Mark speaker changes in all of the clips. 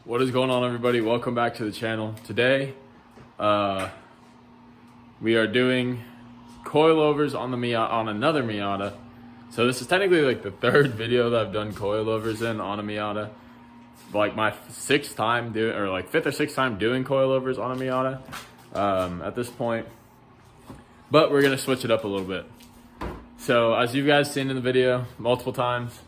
Speaker 1: What is going on, everybody? Welcome back to the channel. Today we are doing coilovers on the Miata, on another Miata. So this is technically like the third video that I've done coilovers in on a Miata. Like my fifth or sixth time doing coilovers on a Miata at this point. But we're gonna switch it up a little bit. So as you guys seen in the video multiple times,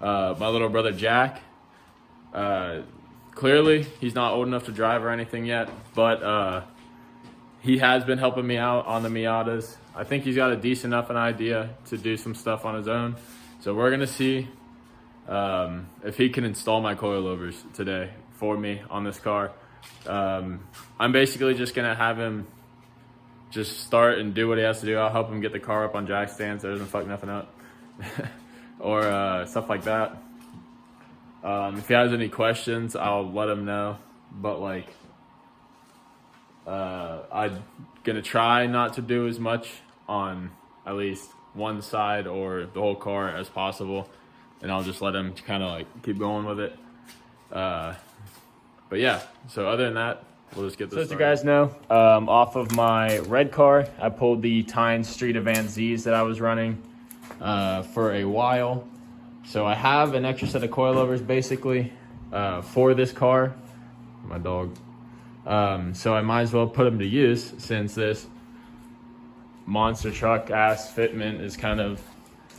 Speaker 1: my little brother Jack, clearly he's not old enough to drive or anything yet, but he has been helping me out on the Miatas. I think he's got a decent enough an idea to do some stuff on his own. So we're gonna see if he can install my coilovers today for me on this car. I'm basically just gonna have him just start and do what he has to do. I'll help him get the car up on jack stands so it doesn't fuck nothing up or stuff like that. If he has any questions, I'll let him know. But like, I'm gonna try not to do as much on at least one side or the whole car as possible, and I'll just let him kind of like keep going with it. But yeah, so other than that, we'll just get this started. So as you guys know, off of my red car, I pulled the Tyne Street Advanced Z's that I was running for a while. So I have an extra set of coilovers basically for this car, my dog. So I might as well put them to use since this monster truck ass fitment is kind of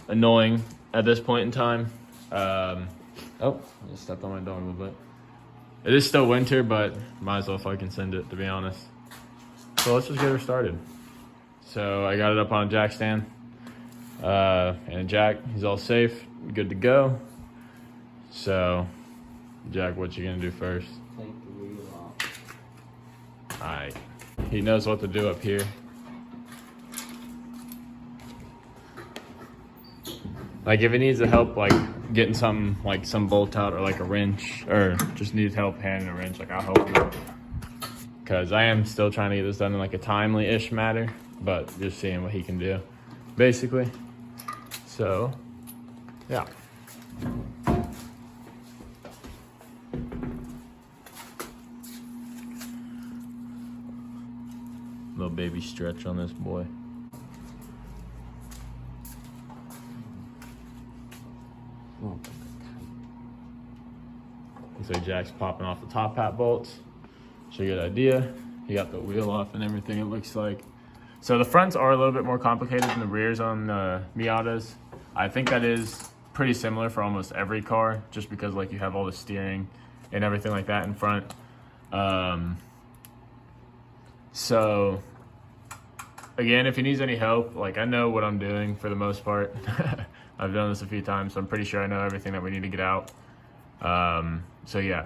Speaker 1: annoying at this point in time. Oh, I just stepped on my dog a little bit. It is still winter, but might as well if I can send it, to be honest. So let's just get her started. So I got it up on a jack stand. And Jack, he's all safe, good to go. So, Jack, what you gonna do first?
Speaker 2: Take the wheel off.
Speaker 1: Alright. He knows what to do up here. Like if he needs help like getting something like some bolt out or like a wrench, or just needs help handing a wrench, like I'll help you. Cause I am still trying to get this done in like a timely-ish matter, but just seeing what he can do, basically. So, yeah. Little baby stretch on this boy. So Jack's popping off the top hat bolts. Show you a good idea. He got the wheel off and everything, it looks like. So the fronts are a little bit more complicated than the rears on the Miatas. I think that is pretty similar for almost every car, just because like you have all the steering and everything like that in front. So again, if he needs any help, like I know what I'm doing for the most part. I've done this a few times, so I'm pretty sure I know everything that we need to get out. So yeah,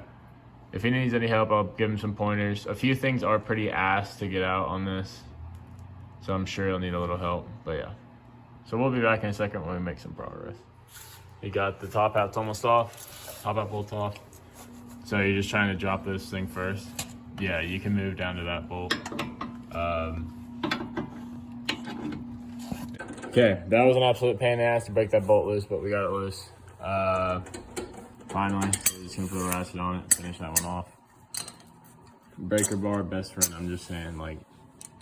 Speaker 1: if he needs any help, I'll give him some pointers. A few things are pretty ass to get out on this, so I'm sure he'll need a little help, but yeah. So we'll be back in a second when we make some progress. You got the top hat's almost off, top hat bolt's off. So you're just trying to drop this thing first. Yeah, you can move down to that bolt. Okay, that was an absolute pain in the ass to break that bolt loose, but we got it loose. Finally, we're just gonna put a ratchet on it, finish that one off. Breaker bar, best friend. I'm just saying, like,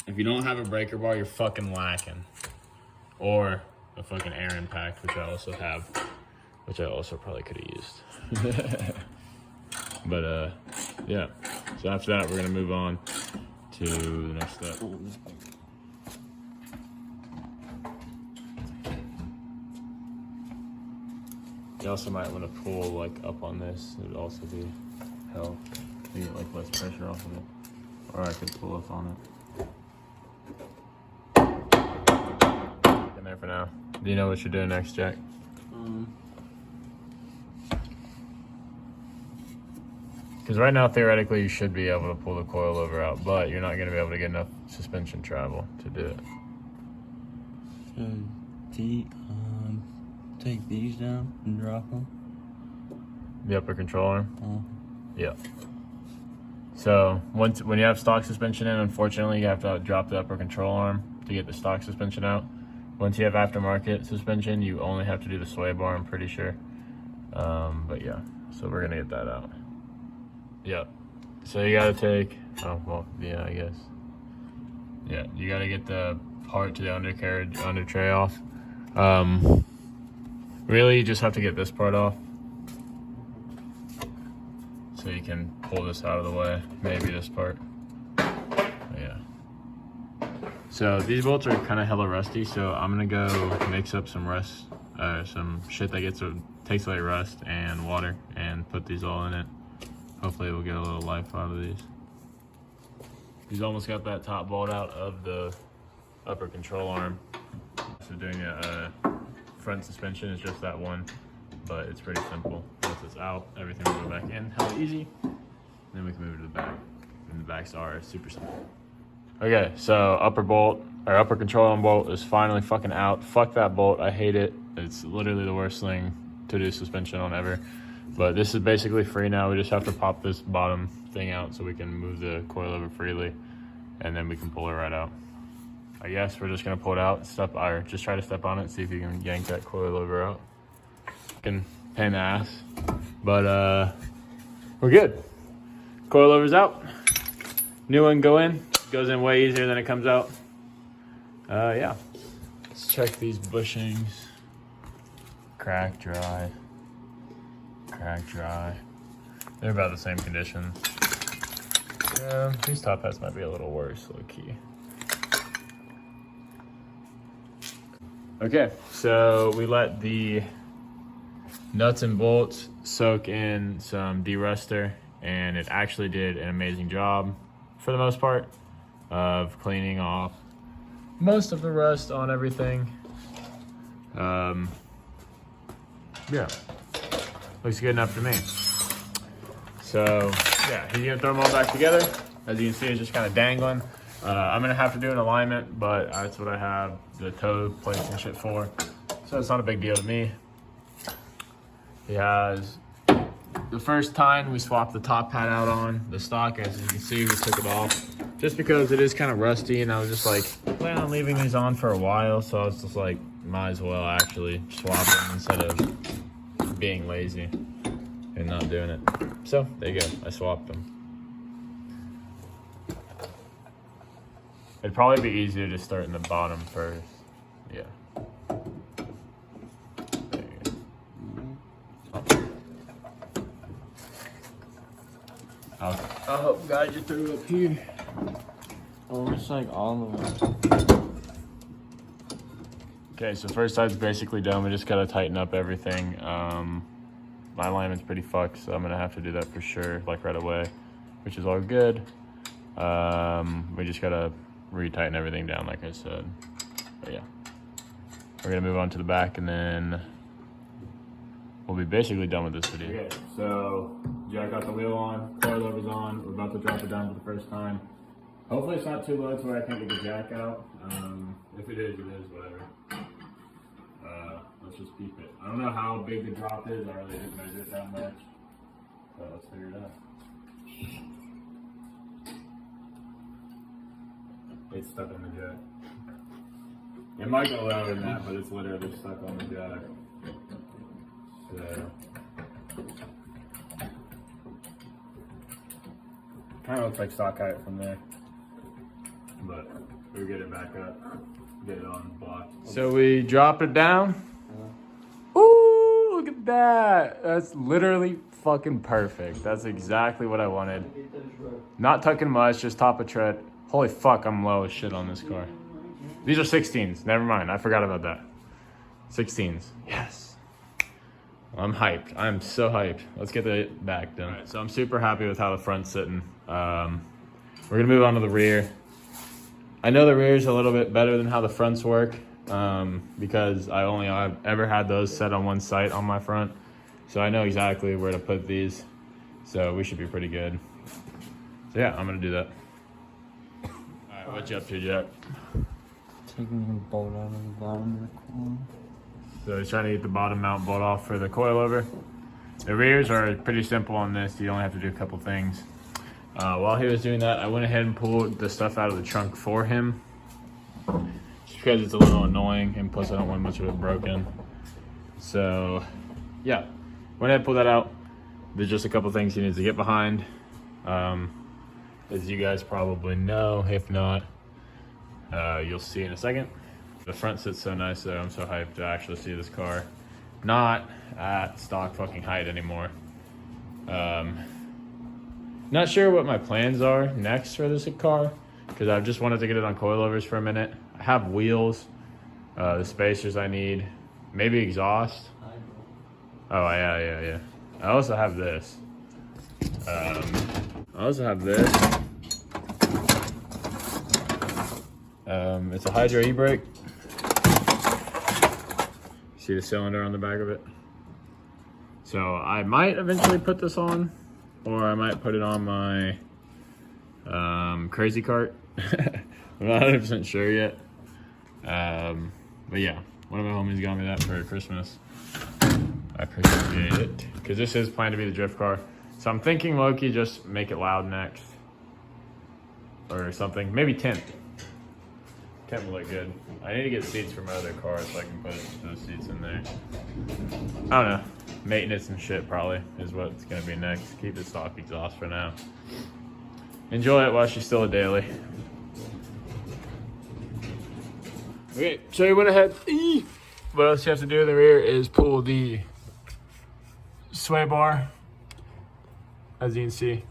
Speaker 1: if you don't have a breaker bar, you're fucking lacking. Or a fucking air impact, which I also have, which I also probably could have used. But yeah. So after that, we're gonna move on to the next step. You also might want to pull like up on this. It would also be help to get like less pressure off of it. Or I could pull up on it. In there for now. Do you know what you're doing next, Jack? Because right now, theoretically, you should be able to pull the coilover out, but you're not going to be able to get enough suspension travel to do it.
Speaker 2: So, take these down and drop them?
Speaker 1: The upper control arm? Yeah. So when you have stock suspension in, unfortunately, you have to drop the upper control arm to get the stock suspension out. Once you have aftermarket suspension, you only have to do the sway bar, I'm pretty sure. But yeah, so we're gonna get that out. Yep. So you gotta take, oh, well, yeah, I guess. Yeah, you gotta get the part to the undercarriage, under tray off. Really, you just have to get this part off. So you can pull this out of the way, maybe this part. Yeah. So these bolts are kind of hella rusty, so I'm gonna go mix up some some shit that takes away rust and water, and put these all in it. Hopefully we'll get a little life out of these. He's almost got that top bolt out of the upper control arm. So doing a front suspension is just that one, but it's pretty simple. Once it's out, everything will go back in, hella easy. Then we can move it to the back. And the backs are super simple. Okay, so upper control arm bolt is finally fucking out. Fuck that bolt, I hate it. It's literally the worst thing to do suspension on ever. But this is basically free now. We just have to pop this bottom thing out so we can move the coilover freely, and then we can pull it right out. I guess we're just gonna pull it out, or just try to step on it, see if you can yank that coilover out. Fucking pain in the ass, but we're good. Coilover's out. New one goes in way easier than it comes out. Yeah. Let's check these bushings. Crack, dry. Crack, dry. They're about the same condition. These top hats might be a little worse, low key. Okay, so we let the nuts and bolts soak in some de-ruster, and it actually did an amazing job, for the most part, of cleaning off most of the rust on everything. Yeah, looks good enough to me. So yeah, he's gonna throw them all back together. As you can see, it's just kind of dangling. I'm gonna have to do an alignment, but that's what I have the toe plates and shit for. So it's not a big deal to me. He has, the first time we swapped the top hat out on the stock, as you can see, we took it off just because it is kind of rusty, and I was just like, planning on leaving these on for a while, so I was just like, might as well actually swap them instead of being lazy and not doing it. So there you go, I swapped them. It'd probably be easier to start in the bottom first. Yeah. There you go. I hope God you threw up here.
Speaker 2: Oh, it's like all of them.
Speaker 1: Okay, so first side's basically done. We just gotta tighten up everything. My alignment's pretty fucked, so I'm gonna have to do that for sure, like right away, which is all good. We just gotta retighten everything down, like I said. But yeah, we're gonna move on to the back, and then we'll be basically done with this video. Okay, so Jack got the wheel on, coilover's on. We're about to drop it down for the first time. Hopefully it's not too low to where I can't get the jack out. If it is, whatever. Let's just keep it. I don't know how big the drop is. I really didn't measure it that much. But let's figure it out. It's stuck on the jack. It might go lower than that, but it's literally stuck on the jack. So kind of looks like stock height from there, but we'll get it back up, get it on the block. So we drop it down. Ooh, look at that. That's literally fucking perfect. That's exactly what I wanted. Not tucking much, just top of tread. Holy fuck, I'm low as shit on this car. These are 16s. Never mind, I forgot about that. 16s. Yes. I'm hyped. I'm so hyped. Let's get the back done. All right, so I'm super happy with how the front's sitting. We're gonna move on to the rear. I know the rear's a little bit better than how the fronts work, because I've ever had those set on one site on my front. So I know exactly where to put these. So we should be pretty good. So yeah, I'm gonna do that. All right, what you up to, Jack?
Speaker 2: Taking the bolt out of the bottom of the coil.
Speaker 1: So he's trying to get the bottom mount bolt off for the coilover. The rears are pretty simple on this. You only have to do a couple things. While he was doing that, I went ahead and pulled the stuff out of the trunk for him, just because it's a little annoying, and plus I don't want much of it broken. So yeah, went ahead and pulled that out. There's just a couple things he needs to get behind, As you guys probably know, if not, you'll see in a second. The front sit's so nice though, I'm so hyped to actually see this car. Not at stock fucking height anymore. Not sure what my plans are next for this car, because I've just wanted to get it on coilovers for a minute. I have wheels, the spacers I need, maybe exhaust. Oh yeah. I also have this. It's a Hydro e-brake. See the cylinder on the back of it? So I might eventually put this on, or I might put it on my crazy cart. I'm not 100% sure yet. But yeah, one of my homies got me that for Christmas. I appreciate it, because this is planned to be the drift car. So I'm thinking low-key just make it loud next, or something. Maybe tint. Tint will look good. I need to get seats for my other car so I can put those seats in there. I don't know. Maintenance and shit probably is what's gonna be next. Keep the stock exhaust for now. Enjoy it while she's still a daily. Okay, so we went ahead. What else you have to do in the rear is pull the sway bar. As you can see,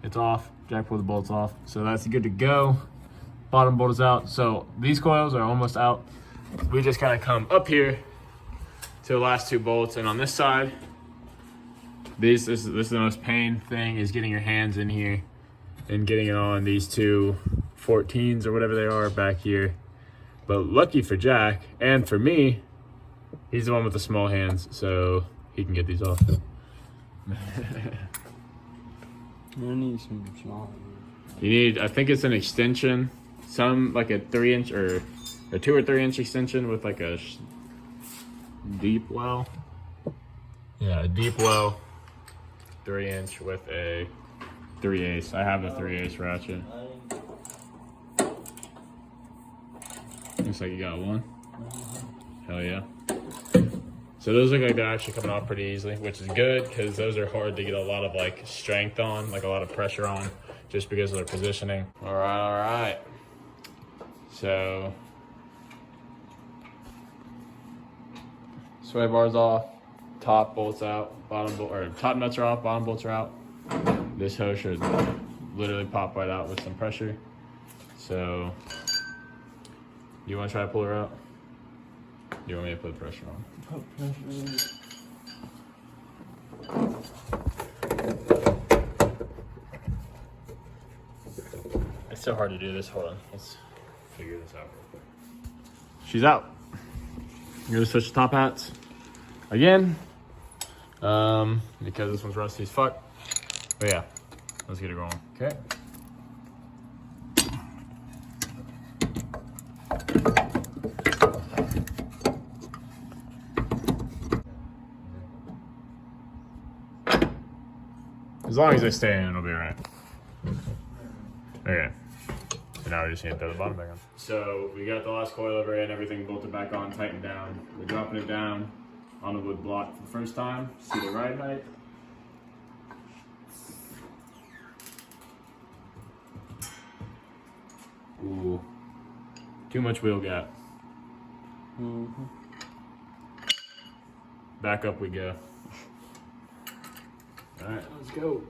Speaker 1: it's off. Jack pulled the bolts off, so that's good to go. Bottom bolt is out, so these coils are almost out. We just kind of come up here to the last two bolts, and on this side, this is the most pain thing, is getting your hands in here and getting it on these two 14s or whatever they are back here. But lucky for Jack and for me, he's the one with the small hands, so he can get these off.
Speaker 2: I need some small.
Speaker 1: You need, I think it's an extension, some like a 3-inch or a 2 or 3 inch extension with like a deep well. Yeah, a deep well, 3-inch with a 3/8. I have the 3/8 ratchet. Looks like you got one. Hell yeah. So those look like they're actually coming off pretty easily, which is good, because those are hard to get a lot of like strength on, like a lot of pressure on, just because of their positioning. All right. So sway bar's off, top bolts out, top nuts are off, bottom bolts are out. This hose should literally pop right out with some pressure. So you want to try to pull her out? You want me to put pressure on?
Speaker 2: Put pressure on.
Speaker 1: It's so hard to do this. Hold on. Let's figure this out. She's out. I'm gonna switch the top hats again, because this one's rusty as fuck. But yeah, let's get it going. Okay. As long as they stay in, it'll be alright. Okay. So now we just need to throw the bottom back on. So we got the last coilover in, everything bolted back on, tightened down. We're dropping it down on the wood block for the first time. See the ride height. Ooh. Too much wheel gap.
Speaker 2: Mm-hmm.
Speaker 1: Back up we go. All right, let's go.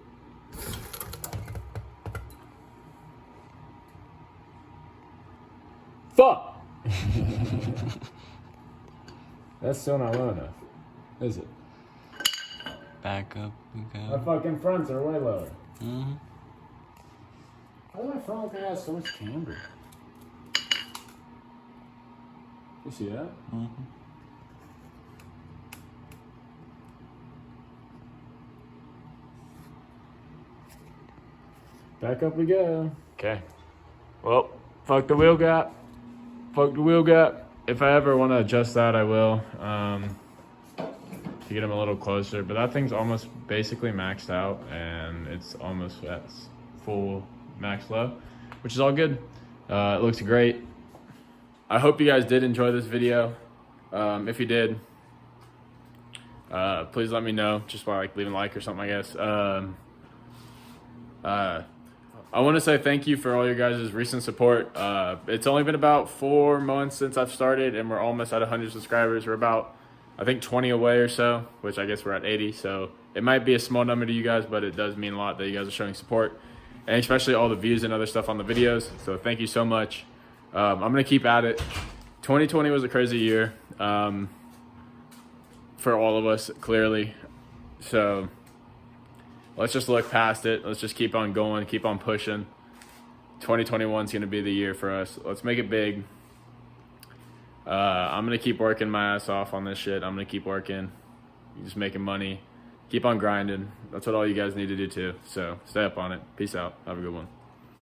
Speaker 1: Fuck! That's still not low enough, is it?
Speaker 2: Back up we
Speaker 1: My
Speaker 2: go.
Speaker 1: fucking fronts are way lower.
Speaker 2: Mm-hmm.
Speaker 1: Why does my front look like it has so much camber? You see that?
Speaker 2: Mm-hmm.
Speaker 3: Back up we go.
Speaker 1: Okay. Well, fuck the wheel gap. Fuck the wheel gap. If I ever want to adjust that, I will. To get them a little closer. But that thing's almost basically maxed out, and it's almost at full max low, which is all good. It looks great. I hope you guys did enjoy this video. If you did, please let me know, just by like leaving a like or something, I guess. I want to say thank you for all your guys' recent support. It's only been about 4 months since I've started, and we're almost at 100 subscribers. We're about, I think, 20 away or so, which I guess we're at 80. So it might be a small number to you guys, but it does mean a lot that you guys are showing support, and especially all the views and other stuff on the videos. So thank you so much. I'm going to keep at it. 2020 was a crazy year for all of us, clearly. So let's just look past it. Let's just keep on going, keep on pushing. 2021 is going to be the year for us. Let's make it big. I'm going to keep working my ass off on this shit. I'm going to keep working, just making money. Keep on grinding. That's what all you guys need to do too. So stay up on it. Peace out. Have a good one.